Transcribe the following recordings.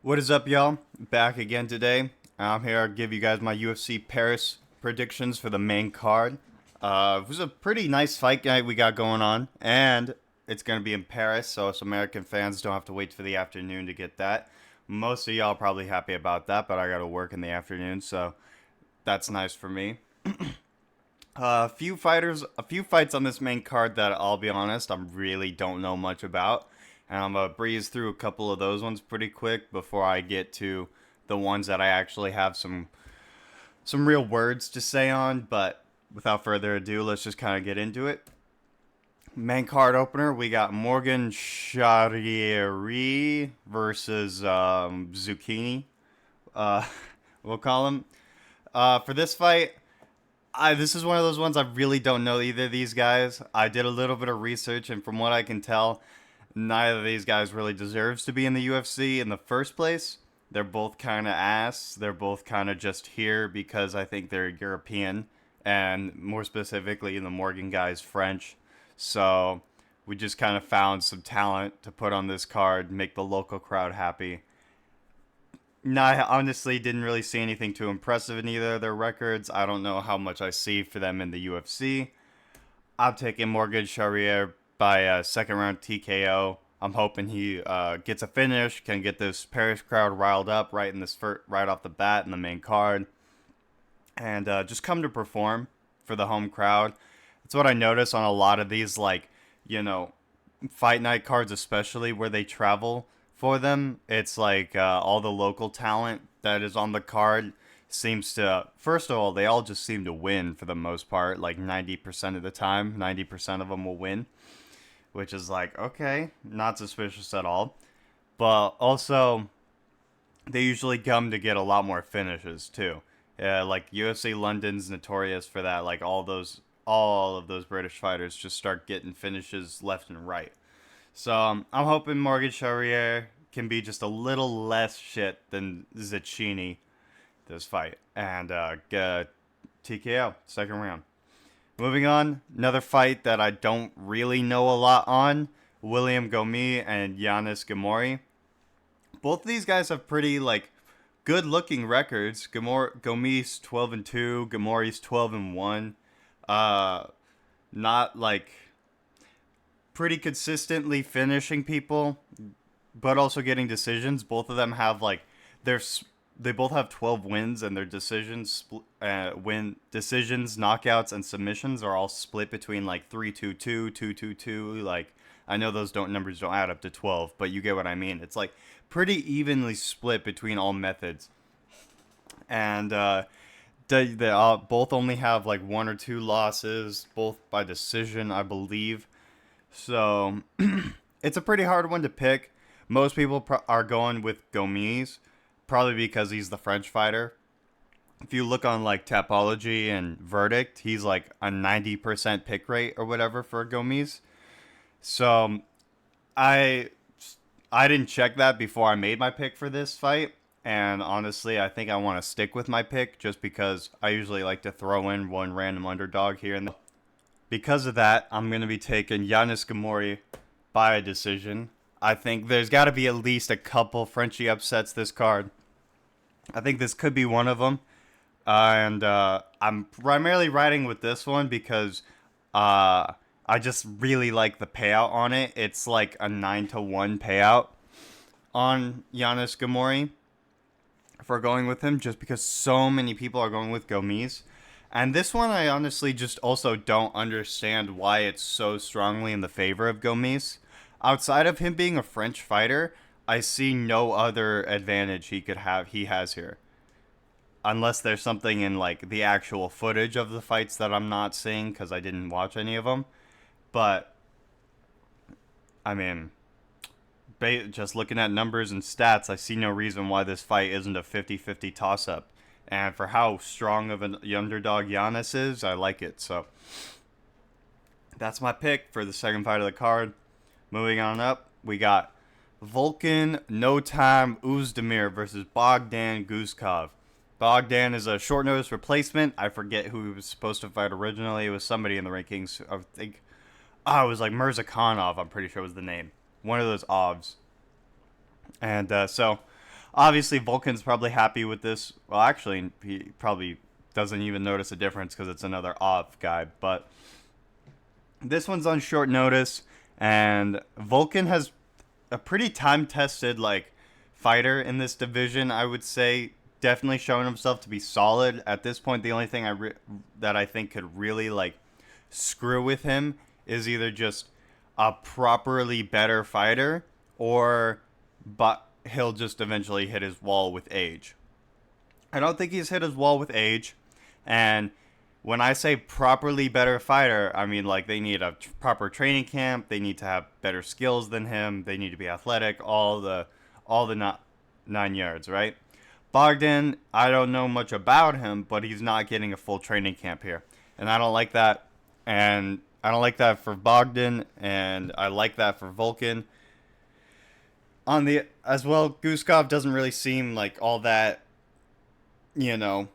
What is up, y'all? Back again today. I'm here to give you guys my UFC Paris predictions for the main card. It was a pretty nice fight night we got going on, and it's going to be in Paris, so us American fans don't have to wait for the afternoon to get that. Most of y'all probably happy about that, but I got to work in the afternoon, so that's nice for me. A few fights on this main card that I'll be honest, I really don't know much about. And I'm gonna breeze through a couple of those ones pretty quick before I get to the ones that I actually have some real words to say on. But without further ado, let's just kind of get into it. Main card opener, we got Morgan Charriere versus Zucchini. Uh, we'll call him. For this fight, this is one of those ones I really don't know either of these guys. I did a little bit of research, and from what I can tell, neither of these guys really deserves to be in the UFC in the first place. They're both kind of ass. They're both kind of just here because I think they're European, and more specifically, the Morgan guy's French. So we just kind of found some talent to put on this card, make the local crowd happy. No, I honestly didn't really see anything too impressive in either of their records. I don't know how much I see for them in the UFC. I'm taking Morgan Charriere by a second round TKO. I'm hoping he gets a finish, can get this Paris crowd riled up right off the bat in the main card, and just come to perform for the home crowd. That's what I notice on a lot of these, like, you know, fight night cards, especially where they travel for them. It's like all the local talent that is on the card seems to, first of all, they all just seem to win for the most part, like 90% of the time. 90% of them will win, which is like, okay, not suspicious at all. But also, they usually come to get a lot more finishes too. Like UFC London's notorious for that. Like all of those British fighters just start getting finishes left and right. So I'm hoping Morgan Charriere can be just a little less shit than Zacchini this fight and get TKO second round. Moving on, another fight that I don't really know a lot on: William Gomis and Yanis Gamori. Both of these guys have pretty like good looking records. Gomis 12-2, Gamori's 12-1. Uh, not like pretty consistently finishing people, but also getting decisions. Both of them have like their they both have 12 wins, and their win decisions, knockouts, and submissions are all split between like 3-2-2, 2-2-2. Like, I know those don't numbers don't add up to 12, but you get what I mean. It's like pretty evenly split between all methods, and they both only have like one or two losses, both by decision, I believe. So it's a pretty hard one to pick. Most people are going with Gomis, probably because he's the French fighter. If you look on like Tapology and Verdict, he's like a 90% pick rate or whatever for Gomis. So I I didn't check that before I made my pick for this fight, and honestly, I think I want to stick with my pick just because I usually like to throw in one random underdog here and there. Because of that, I'm going to be taking Yanis Gamori by a decision. I think there's got to be at least a couple Frenchie upsets this card. I think this could be one of them. And I'm primarily riding with this one because I just really like the payout on it. It's like a 9-1 payout on Giannis Gamori for going with him, just because so many people are going with Gomis. And this one, I honestly just also don't understand why it's so strongly in the favor of Gomis. Outside of him being a French fighter, I see no other advantage he has here. Unless there's something in like the actual footage of the fights that I'm not seeing because I didn't watch any of them. But I mean, just looking at numbers and stats, I see no reason why this fight isn't a 50-50 toss-up. And for how strong of an underdog Giannis is, I like it. So that's my pick for the second fight of the card. Moving on up, we got Volkan No Time Uzdemir versus Bogdan Guskov. Bogdan is a short notice replacement. I forget who he was supposed to fight originally. It was somebody in the rankings. I think, it was like Mirzakhanov, I'm pretty sure was the name. One of those OVs. And so Obviously, Vulcan's probably happy with this. Well, actually, he probably doesn't even notice a difference because it's another off guy. But this one's on short notice, and Vulcan has a pretty time-tested like fighter in this division. I would say definitely showing himself to be solid at this point. The only thing that I think could really like screw with him is either just a properly better fighter, or but he'll just eventually hit his wall with age. I don't think he's hit his wall with age, and when I say properly better fighter, I mean like they need a proper training camp, they need to have better skills than him, they need to be athletic, all the 9 yards, right? Bogdan, I don't know much about him, but he's not getting a full training camp here, and I don't like that. And I don't like that for Bogdan, and I like that for Vulcan. On the as well, Guskov doesn't really seem like all that, you know,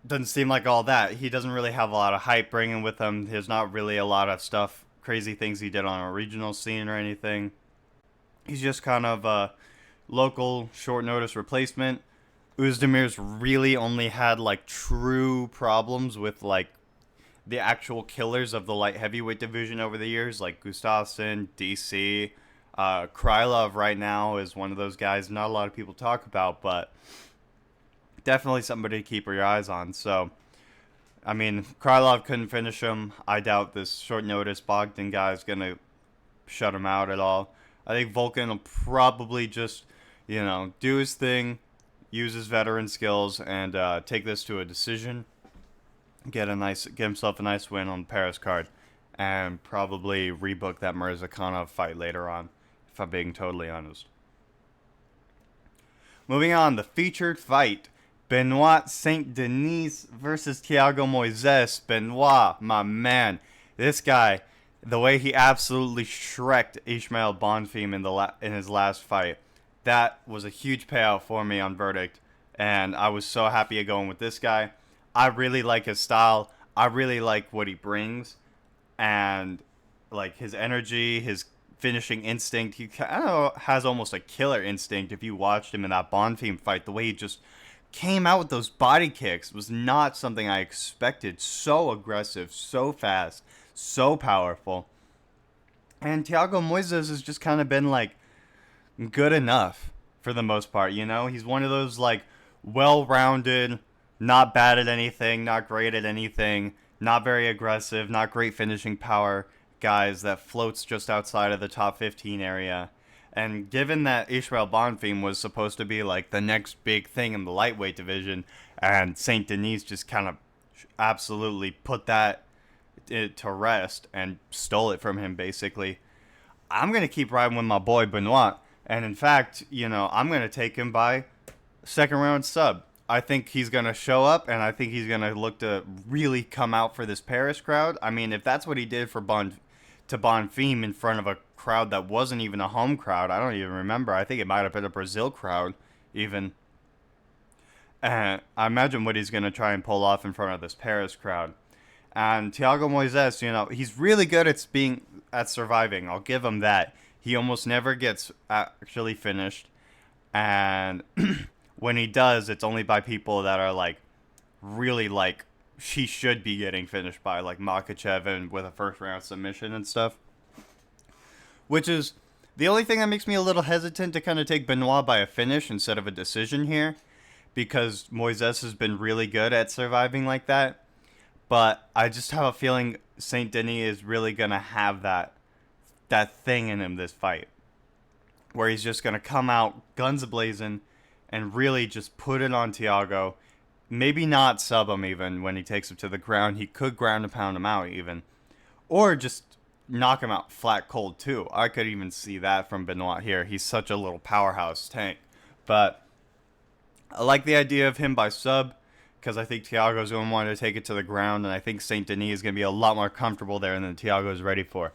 doesn't seem like all that. He doesn't really have a lot of hype bringing with him. There's not really a lot of stuff, crazy things he did on a regional scene or anything. He's just kind of a local short notice replacement. Uzdemir's really only had like true problems with like the actual killers of the light heavyweight division over the years, like Gustafsson, DC. Krylov right now is one of those guys not a lot of people talk about, but definitely somebody to keep your eyes on. So, I mean, Krylov couldn't finish him. I doubt this short notice Bogdan guy is going to shut him out at all. I think Vulcan will probably just, do his thing, use his veteran skills, and take this to a decision. Get himself a nice win on the Paris card, and probably rebook that Mirzakhanov fight later on, if I'm being totally honest. Moving on, the featured fight. Benoit Saint Denis versus Thiago Moises. Benoit, my man. This guy, the way he absolutely shreked Ismael Bonfim in his last fight, that was a huge payout for me on verdict, and I was so happy of going with this guy. I really like his style. I really like what he brings, and like his energy, his finishing instinct. He kind of has almost a killer instinct. If you watched him in that Bonfim fight, the way he just came out with those body kicks was not something I expected. So aggressive, so fast, so powerful. And Thiago Moises has just kind of been like good enough for the most part. He's one of those like well-rounded, not bad at anything, not great at anything, not very aggressive, not great finishing power guys that floats just outside of the top 15 area. And given that Ismael Bonfim was supposed to be like the next big thing in the lightweight division, and Saint Denis just kind of absolutely put that to rest and stole it from him, basically, I'm going to keep riding with my boy Benoit. And in fact, I'm going to take him by second round sub. I think he's going to show up, and I think he's going to look to really come out for this Paris crowd. I mean, if that's what he did to Bonfim in front of a crowd that wasn't even a home crowd, I don't even remember. I think it might have been a Brazil crowd, even. I imagine what he's going to try and pull off in front of this Paris crowd. And Thiago Moises, he's really good at surviving. I'll give him that. He almost never gets actually finished, and when he does, it's only by people that are like really like she should be getting finished by, like Makachev, and with a first round submission and stuff. Which is the only thing that makes me a little hesitant to kind of take Benoit by a finish instead of a decision here, because Moises has been really good at surviving like that. But I just have a feeling Saint Denis is really gonna have that thing in him this fight, where he's just gonna come out guns a-blazing and really just put it on Thiago. Maybe not sub him even when he takes him to the ground. He could ground and pound him out even. Or just knock him out flat cold too. I could even see that from Benoit here. He's such a little powerhouse tank. But I like the idea of him by sub, because I think Thiago's going to want to take it to the ground, and I think Saint Denis is going to be a lot more comfortable there than Thiago is ready for.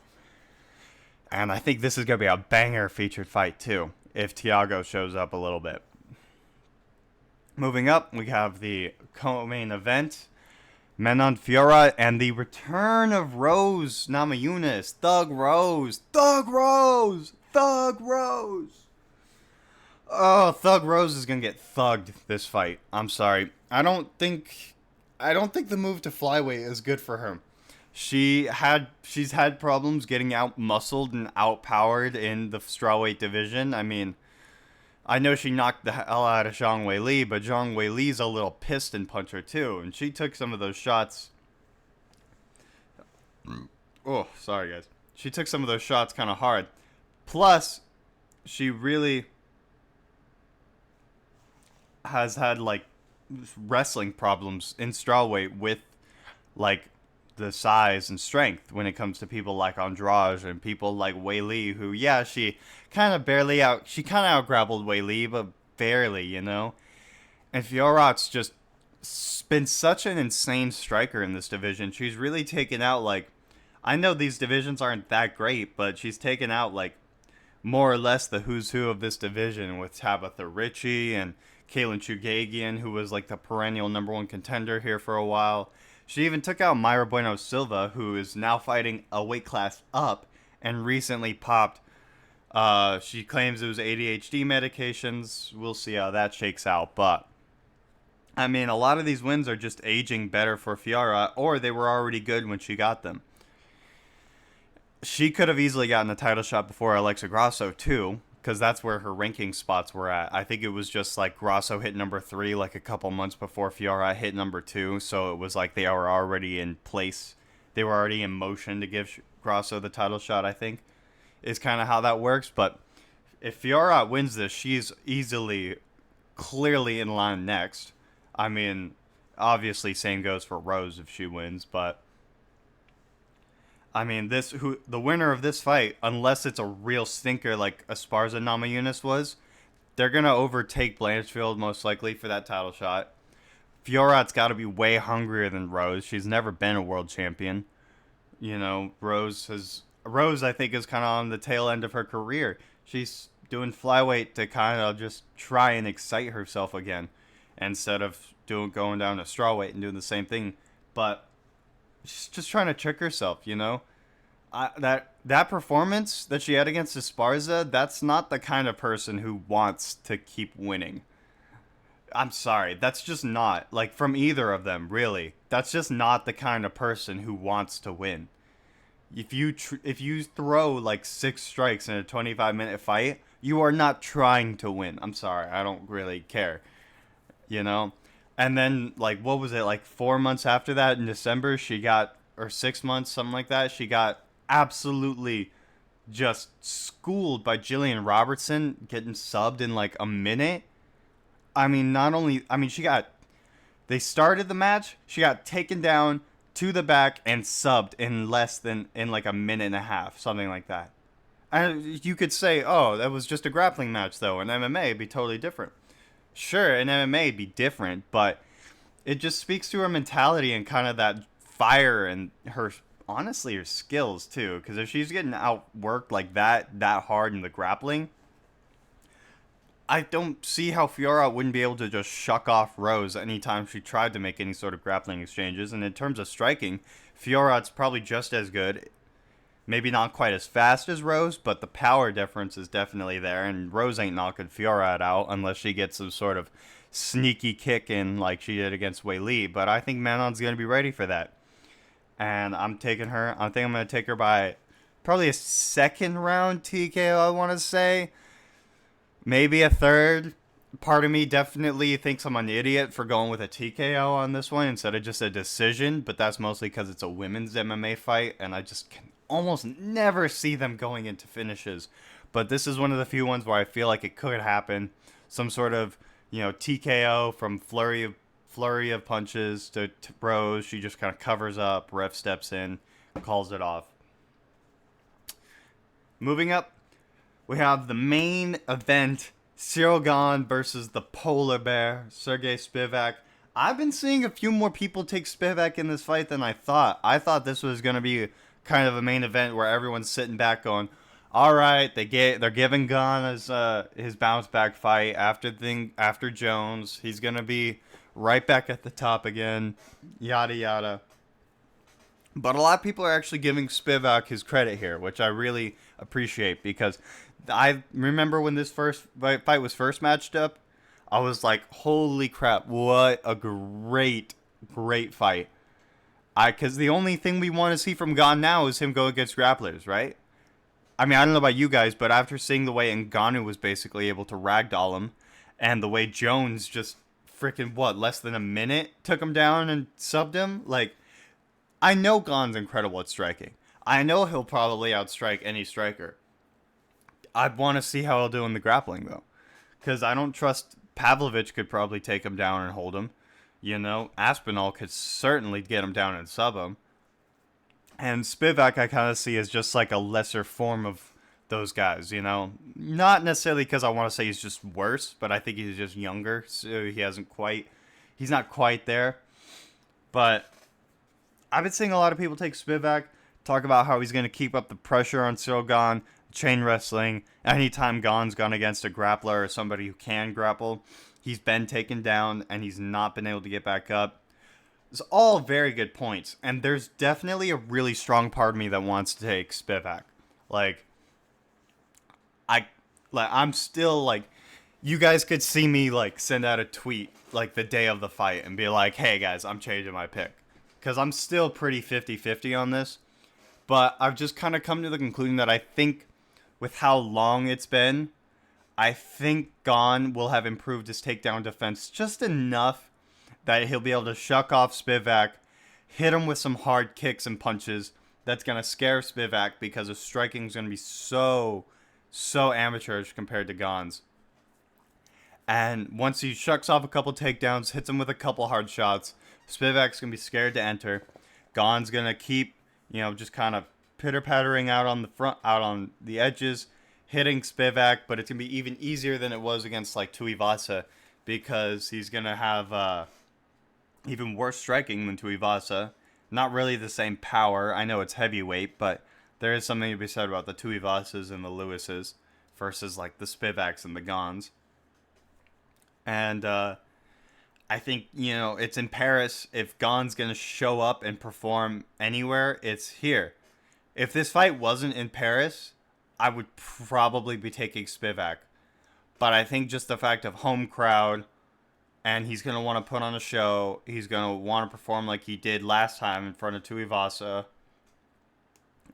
And I think this is going to be a banger featured fight too, if Thiago shows up a little bit. Moving up, we have the co-main event, Menon Fiora, and the return of Rose Namajunas. Thug Rose! Oh, Thug Rose is gonna get thugged this fight. I'm sorry. I don't think the move to flyweight is good for her. She's had problems getting out muscled and outpowered in the strawweight division. I mean, I know she knocked the hell out of Zhang Wei Li, but Zhang Wei Li's a little piston puncher too, and she took some of those shots. Oh, sorry guys. She took some of those shots kind of hard. Plus, she really has had like wrestling problems in strawweight with like the size and strength when it comes to people like Andrade and people like Wei Li, who yeah, she kind of out grappled Wei Li, but barely, you know. And Fiorat's just been such an insane striker in this division. She's really taken out like, I know these divisions aren't that great, but she's taken out like more or less the who's who of this division with Tabitha Ritchie and Kaylin Chugagian, who was like the perennial number one contender here for a while. She even took out Mayra Bueno Silva, who is now fighting a weight class up and recently popped. She claims it was ADHD medications. We'll see how that shakes out. But, I mean, a lot of these wins are just aging better for Fiora, or they were already good when she got them. She could have easily gotten a title shot before Alexa Grasso, too, because that's where her ranking spots were at. I think it was just like Grasso hit number 3 like a couple months before Fiora hit number 2, so it was like they were already in place. They were already in motion to give Grasso the title shot, I think, is kind of how that works. But if Fiora wins this, she's easily, clearly in line next. I mean, obviously same goes for Rose if she wins, but I mean, the winner of this fight, unless it's a real stinker like Esparza Namajunas was, they're gonna overtake Blanchfield most likely for that title shot. Fiorat's got to be way hungrier than Rose. She's never been a world champion. You know, Rose, I think, is kind of on the tail end of her career. She's doing flyweight to kind of just try and excite herself again, instead of going down to strawweight and doing the same thing. But she's just trying to trick herself, you know. That performance that she had against Esparza, that's not the kind of person who wants to keep winning. I'm sorry, that's just not, like, from either of them, really. That's just not the kind of person who wants to win. If you throw like 6 strikes in a 25-minute fight, you are not trying to win. I'm sorry, I don't really care, you know. And then, like, what was it, like 4 months after that in December, she got, or 6 months, something like that, she got absolutely just schooled by Jillian Robertson, getting subbed in like a minute. I mean, they started the match, she got taken down to the back and subbed in like a minute and a half, something like that. And you could say, oh, that was just a grappling match, though. In MMA, it'd be totally different. Sure, in MMA, it'd be different, but it just speaks to her mentality and kind of that fire and honestly, her skills, too. Because if she's getting outworked like that hard in the grappling, I don't see how Fiora wouldn't be able to just shuck off Rose anytime she tried to make any sort of grappling exchanges. And in terms of striking, Fiora's probably just as good. Maybe not quite as fast as Rose, but the power difference is definitely there. And Rose ain't knocking Fiora out unless she gets some sort of sneaky kick in like she did against Wei Li. But I think Manon's going to be ready for that. And I'm taking her. I think I'm going to take her by probably a second round TKO, I want to say. Maybe a third. Part of me definitely thinks I'm an idiot for going with a TKO on this one instead of just a decision, but that's mostly because it's a women's MMA fight, and I just can almost never see them going into finishes. But this is one of the few ones where I feel like it could happen. Some sort of, TKO from flurry of punches to Rose. She just kind of covers up, ref steps in, calls it off. Moving up, we have the main event, Cyril Gane versus the Polar Bear, Sergey Spivak. I've been seeing a few more people take Spivak in this fight than I thought. I thought this was going to be kind of a main event where everyone's sitting back going, all right, they're giving Gane his bounce back fight after Jones. He's going to be right back at the top again, yada yada. But a lot of people are actually giving Spivak his credit here, which I really appreciate, because I remember when this first fight was first matched up, I was like, holy crap, what a great fight. Because the only thing we want to see from Gon now is him go against grapplers, right? I mean, I don't know about you guys, but after seeing the way Ngannou was basically able to ragdoll him, and the way Jones just freaking, less than a minute took him down and subbed him, like, I know Gon's incredible at striking. I know he'll probably outstrike any striker. I want to see how he'll do in the grappling, though. Because I don't trust Pavlovich could probably take him down and hold him. You know, Aspinall could certainly get him down and sub him. And Spivak I kind of see as just like a lesser form of those guys, you know? Not necessarily because I want to say he's just worse, but I think he's just younger, so he's not quite there. But I've been seeing a lot of people take Spivak, talk about how he's going to keep up the pressure on Cyril Gane, chain wrestling. Anytime Gon's gone against a grappler or somebody who can grapple, he's been taken down and he's not been able to get back up. It's all very good points, and there's definitely a really strong part of me that wants to take Spivak. I'm still like, you guys could see me like send out a tweet like the day of the fight and be like, hey guys, I'm changing my pick. Because I'm still pretty 50-50 on this. But I've just kind of come to the conclusion that I think with how long it's been, I think Gane will have improved his takedown defense just enough that he'll be able to shuck off Spivak, hit him with some hard kicks and punches. That's going to scare Spivak because his striking is going to be so amateurish compared to Gane's. And once he shucks off a couple takedowns, hits him with a couple hard shots, Spivak's going to be scared to enter. Gane's going to keep, just kind of pitter-pattering out on the front, out on the edges, hitting Spivak, but it's going to be even easier than it was against like Tuivasa because he's going to have even worse striking than Tuivasa. Not really the same power. I know it's heavyweight, but there is something to be said about the Tuivasas and the Lewises versus like the Spivaks and the Ganes. And I think, it's in Paris. If Gane's going to show up and perform anywhere, it's here. If this fight wasn't in Paris, I would probably be taking Spivak. But I think just the fact of home crowd, and he's going to want to put on a show. He's going to want to perform like he did last time in front of Tuivasa.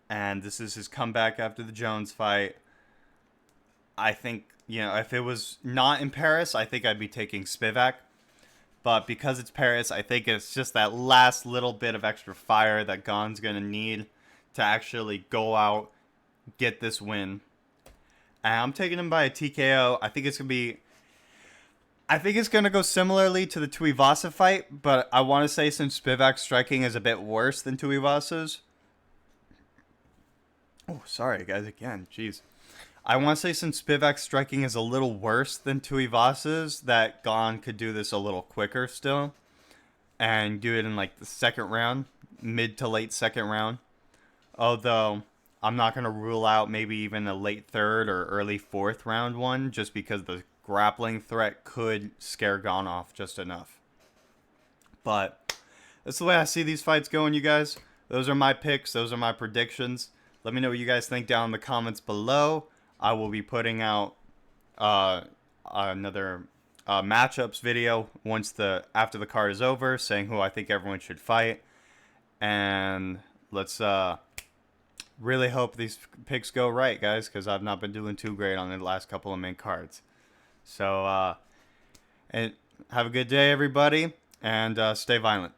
And this is his comeback after the Jones fight. I think, if it was not in Paris, I think I'd be taking Spivak. But because it's Paris, I think it's just that last little bit of extra fire that Gane's going to need to actually go out, get this win. And I'm taking him by a TKO. I think it's going to go similarly to the Tuivasa fight, but I want to say since Spivak's striking is a bit worse than Tuivasa's. Oh, sorry, guys, again. Jeez. I want to say since Spivak's striking is a little worse than Tuivasa's, that Gane could do this a little quicker still. And do it in like the second round, mid to late second round. Although, I'm not going to rule out maybe even a late third or early fourth round one, just because the grappling threat could scare Gane off just enough. But that's the way I see these fights going, you guys. Those are my picks. Those are my predictions. Let me know what you guys think down in the comments below. I will be putting out another matchups video after the card is over, saying who I think everyone should fight. And let's really hope these picks go right, guys, because I've not been doing too great on the last couple of main cards. So, and have a good day, everybody, and stay violent.